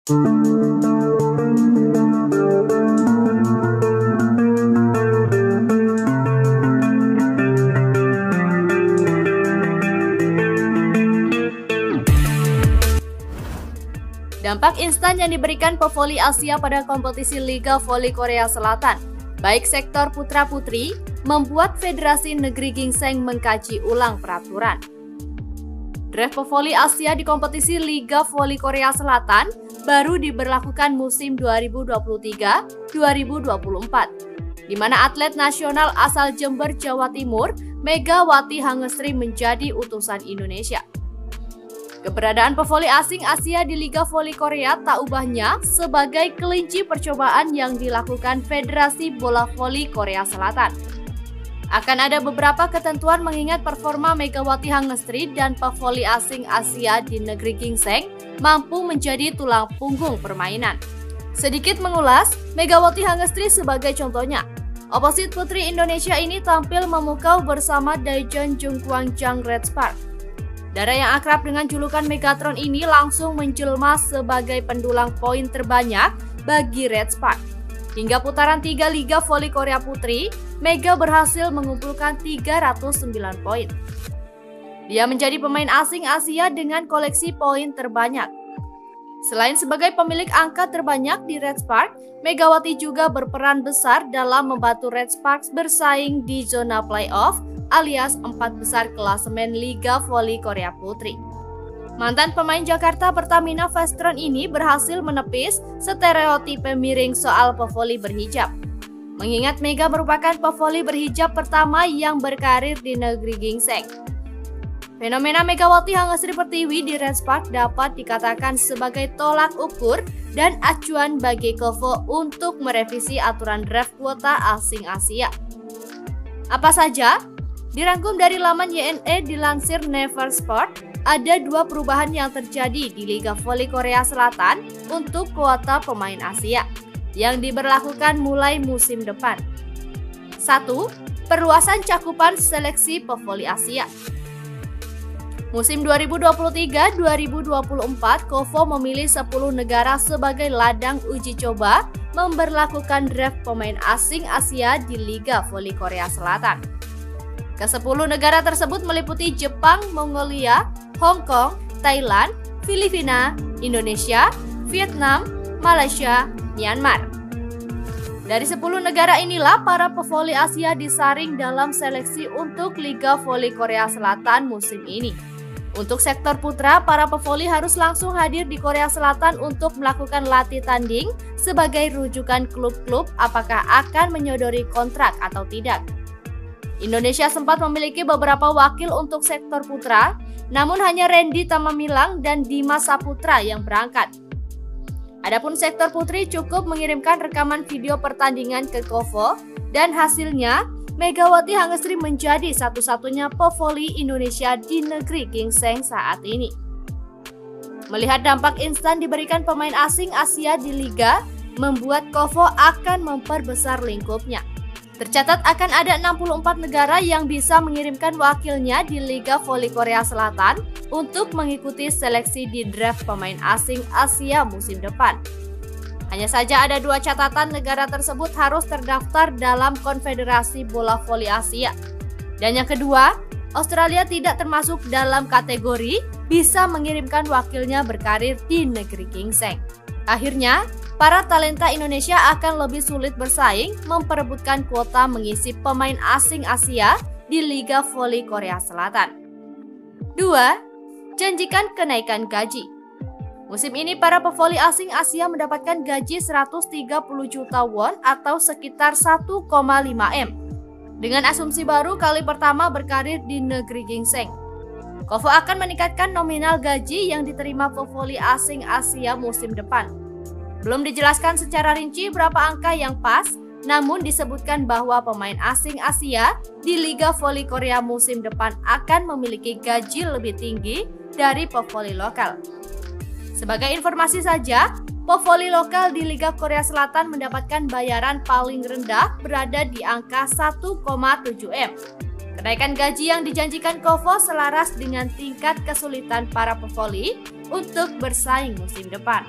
Dampak instan yang diberikan pevoli Asia pada kompetisi Liga Voli Korea Selatan, baik sektor putra-putri, membuat Federasi Negeri Gingseng mengkaji ulang peraturan. Draft pevoli Asia di kompetisi Liga Voli Korea Selatan baru diberlakukan musim 2023-2024, di mana atlet nasional asal Jember, Jawa Timur, Megawati Hangestri menjadi utusan Indonesia. Keberadaan pevoli asing Asia di Liga Voli Korea tak ubahnya sebagai kelinci percobaan yang dilakukan Federasi Bola Voli Korea Selatan. Akan ada beberapa ketentuan mengingat performa Megawati Hangestri dan pevoli asing Asia di negeri Gingseng mampu menjadi tulang punggung permainan. Sedikit mengulas, Megawati Hangestri sebagai contohnya. Oposit putri Indonesia ini tampil memukau bersama Daejeon Jungkwangjang Red Spark. Dara yang akrab dengan julukan Megatron ini langsung menjelma sebagai pendulang poin terbanyak bagi Red Spark. Hingga putaran 3 Liga Voli Korea Putri, Mega berhasil mengumpulkan 309 poin. Dia menjadi pemain asing Asia dengan koleksi poin terbanyak. Selain sebagai pemilik angka terbanyak di Red Spark, Megawati juga berperan besar dalam membantu Red Sparks bersaing di zona playoff alias 4 besar klasemen Liga Voli Korea Putri. Mantan pemain Jakarta Pertamina Vestron ini berhasil menepis stereotipe miring soal pevoli berhijab. Mengingat Mega merupakan pevoli berhijab pertama yang berkarir di negeri Gingseng. Fenomena Megawati Hangestri Pertiwi di Red Spark dapat dikatakan sebagai tolak ukur dan acuan bagi KOFO untuk merevisi aturan draft kuota asing Asia. Apa saja? Dirangkum dari laman YNE dilansir Never Sport, ada 2 perubahan yang terjadi di Liga Voli Korea Selatan untuk kuota pemain Asia yang diberlakukan mulai musim depan. 1. Perluasan cakupan seleksi pevoli Asia. Musim 2023-2024, KOFO memilih 10 negara sebagai ladang uji coba memberlakukan draft pemain asing Asia di Liga Voli Korea Selatan. Ke-10 negara tersebut meliputi Jepang, Mongolia, Hong Kong, Thailand, Filipina, Indonesia, Vietnam, Malaysia, Myanmar. Dari 10 negara inilah para pevoli Asia disaring dalam seleksi untuk Liga Voli Korea Selatan musim ini. Untuk sektor putra, para pevoli harus langsung hadir di Korea Selatan untuk melakukan latih tanding sebagai rujukan klub-klub apakah akan menyodori kontrak atau tidak. Indonesia sempat memiliki beberapa wakil untuk sektor putra, namun hanya Randy Tamamilang dan Dimas Saputra yang berangkat. Adapun sektor putri cukup mengirimkan rekaman video pertandingan ke KOFO dan hasilnya Megawati Hangestri menjadi satu-satunya pevoli Indonesia di negeri Gingseng saat ini. Melihat dampak instan diberikan pemain asing Asia di Liga, membuat KOFO akan memperbesar lingkupnya. Tercatat akan ada 64 negara yang bisa mengirimkan wakilnya di Liga Voli Korea Selatan untuk mengikuti seleksi di draft pemain asing Asia musim depan. Hanya saja ada 2 catatan negara tersebut harus terdaftar dalam Konfederasi Bola Voli Asia. Dan yang kedua, Australia tidak termasuk dalam kategori bisa mengirimkan wakilnya berkarir di negeri Gingseng. Akhirnya, para talenta Indonesia akan lebih sulit bersaing memperebutkan kuota mengisi pemain asing Asia di Liga Voli Korea Selatan. 2. Janjikan kenaikan gaji. Musim ini para pevoli asing Asia mendapatkan gaji 130 juta won atau sekitar 1,5 M. Dengan asumsi baru kali pertama berkarir di negeri Gingseng. KOFO akan meningkatkan nominal gaji yang diterima pevoli asing Asia musim depan. Belum dijelaskan secara rinci berapa angka yang pas, namun disebutkan bahwa pemain asing Asia di Liga Voli Korea musim depan akan memiliki gaji lebih tinggi dari pevoli lokal. Sebagai informasi saja, pevoli lokal di Liga Korea Selatan mendapatkan bayaran paling rendah berada di angka 1,7 M. Kenaikan gaji yang dijanjikan KOFO selaras dengan tingkat kesulitan para pevoli untuk bersaing musim depan.